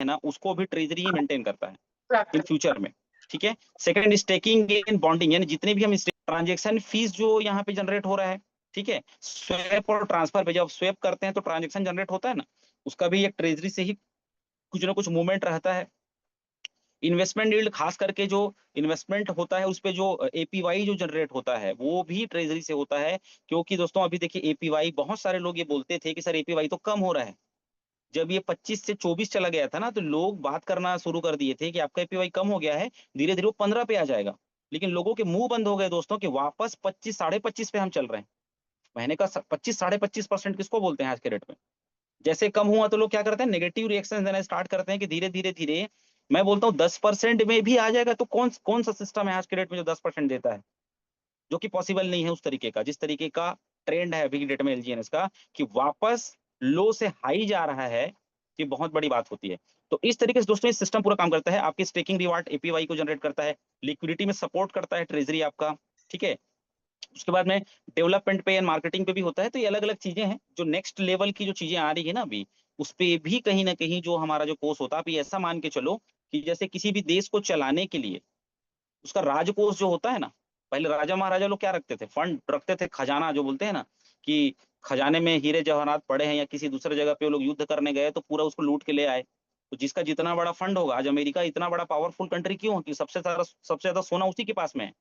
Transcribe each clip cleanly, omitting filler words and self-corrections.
ना उसको भी ट्रेजरी ही मेंटेन करता है इन फ्यूचर में। ठीक है। सेकंड, स्टेकिंग एंड बॉन्डिंग, यानी जितने भी हम ट्रांजेक्शन फीस जो यहाँ पे जनरेट हो रहा है, ठीक है, स्वेप और ट्रांसफर पे जब स्वेप करते हैं तो ट्रांजेक्शन जनरेट होता है ना, उसका भी एक ट्रेजरी से ही कुछ ना कुछ मूवमेंट रहता है। इन्वेस्टमेंट यील्ड, खास करके जो इन्वेस्टमेंट होता है उस पे जो एपीवाई जो जनरेट होता है वो भी ट्रेजरी से होता है। क्योंकि दोस्तों अभी देखिए एपीवाई, बहुत सारे लोग ये बोलते थे कि सर एपीवाई तो कम हो रहा है। जब ये 25 से 24 चला गया था ना, तो लोग बात करना शुरू कर दिए थे कि आपका एपीवाई कम हो गया है, धीरे धीरे वो 15 पे आ जाएगा। लेकिन लोगों के मुंह बंद हो गए दोस्तों कि वापस 25 साढ़े 25 पे हम चल रहे हैं। महीने का 25 साढ़े 25% किसको बोलते हैं आज के रेट में। जैसे कम हुआ तो लोग क्या करते हैं, नेगेटिव रिएक्शन देना स्टार्ट करते हैं कि धीरे धीरे धीरे, मैं बोलता हूँ 10% में भी आ जाएगा तो कौन कौन सा सिस्टम है आज के डेट में जो 10% देता है, जो कि पॉसिबल नहीं है उस तरीके का, जिस तरीके का ट्रेंड है अभी की डेट में एलजीएनएस का, कि वापस लो से हाई जा रहा है, ये बहुत बड़ी बात होती है। तो इस तरीके से दोस्तों ये सिस्टम पूरा काम करता है, आपकी स्टेकिंग रिवार्ड एपीवाई को जनरेट करता है, लिक्विडिटी में सपोर्ट करता है ट्रेजरी आपका। ठीक है। उसके बाद में डेवलपमेंट पे एंड मार्केटिंग पे भी होता है। तो ये अलग अलग चीजें हैं जो नेक्स्ट लेवल की जो चीजें आ रही है ना अभी, उस पे भी कहीं ना कहीं जो हमारा जो कोर्स होता है, अभी ऐसा मान के चलो कि जैसे किसी भी देश को चलाने के लिए उसका राजकोष जो होता है ना, पहले राजा महाराजा लोग क्या रखते थे, फंड रखते थे, खजाना जो बोलते हैं ना, कि खजाने में हीरे जवाहरात पड़े हैं, या किसी दूसरे जगह पे वो लोग युद्ध करने गए तो पूरा उसको लूट के ले आए। तो जिसका जितना बड़ा फंड होगा, आज अमेरिका इतना बड़ा पावरफुल कंट्री क्यों है कि सबसे ज्यादा सोना उसी के पास में है,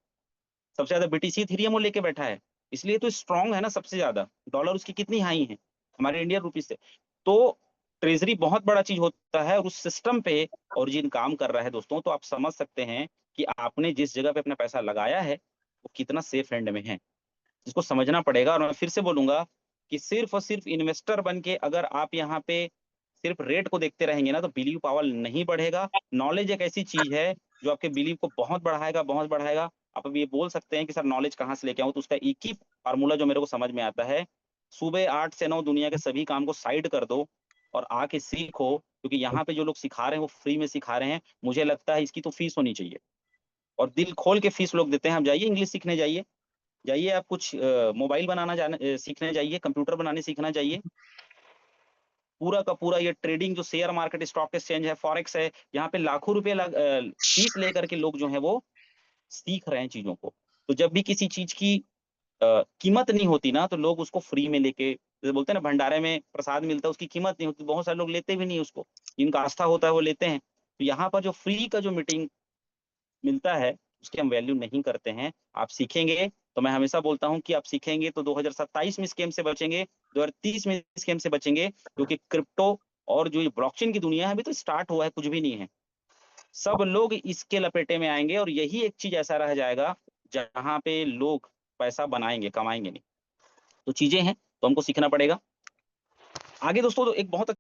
सबसे ज्यादा बीटीसी इथेरियम वो लेके बैठा है, इसलिए तो स्ट्रांग है ना सबसे ज्यादा। डॉलर उसकी कितनी हाई है हमारे इंडियन रुपीज से। तो ट्रेजरी बहुत बड़ा चीज होता है और उस सिस्टम पे ओरिजिन काम कर रहा है दोस्तों। तो आप समझ सकते हैं कि आपने जिस जगह पे अपना पैसा लगाया है वो कितना सेफ हैंड में है, जिसको समझना पड़ेगा। और मैं फिर से बोलूंगा कि सिर्फ और सिर्फ इन्वेस्टर बन के अगर आप यहाँ पे सिर्फ रेट को देखते रहेंगे ना, तो बिलीव पावर नहीं बढ़ेगा। नॉलेज एक ऐसी चीज है जो आपके बिलीव को बहुत बढ़ाएगा, बहुत बढ़ाएगा। आप अब ये बोल सकते हैं कि सर नॉलेज कहाँ से लेके आऊं, तो उसका एक ही फार्मूला जो मेरे को समझ में आता है, सुबह 8 से 9 दुनिया के सभी काम को साइड कर दो और आके सीखो। क्योंकि यहाँ पे जो लोग सिखा रहे हैं वो फ्री में सिखा रहे हैं, मुझे लगता है इसकी तो फीस होनी चाहिए। और दिल खोल के फीस लोग देते हैं। आप जाइए इंग्लिश सीखने जाइए, जाइए आप कुछ मोबाइल बनाना जाने सीखने जाइए, कंप्यूटर बनाने सीखना जाइए। पूरा का पूरा ये ट्रेडिंग जो शेयर मार्केट, स्टॉक एक्सचेंज है, फॉरेक्स है, यहाँ पे लाखों रुपए फीस लेकर के लोग जो है वो सीख रहे हैं चीजों को। तो जब भी किसी चीज की कीमत नहीं होती ना, तो लोग उसको फ्री में लेके, जैसे बोलते हैं ना भंडारे में प्रसाद मिलता है उसकी कीमत नहीं होती, बहुत सारे लोग लेते भी नहीं उसको, जिनका आस्था होता है वो लेते हैं। तो यहाँ पर जो फ्री का जो मीटिंग मिलता है उसकी हम वैल्यू नहीं करते हैं। आप सीखेंगे, तो मैं हमेशा बोलता हूँ कि आप सीखेंगे तो 2027 में स्कैम से बचेंगे, 2030 में स्कैम से बचेंगे। क्योंकि क्रिप्टो और जो ये ब्लॉकचेन की दुनिया है अभी तो स्टार्ट हुआ है, कुछ भी नहीं है। सब लोग इसके लपेटे में आएंगे और यही एक चीज ऐसा रह जाएगा जहां पे लोग पैसा बनाएंगे, कमाएंगे नहीं। तो चीजें हैं, तो हमको सीखना पड़ेगा। आगे दोस्तों तो एक बहुत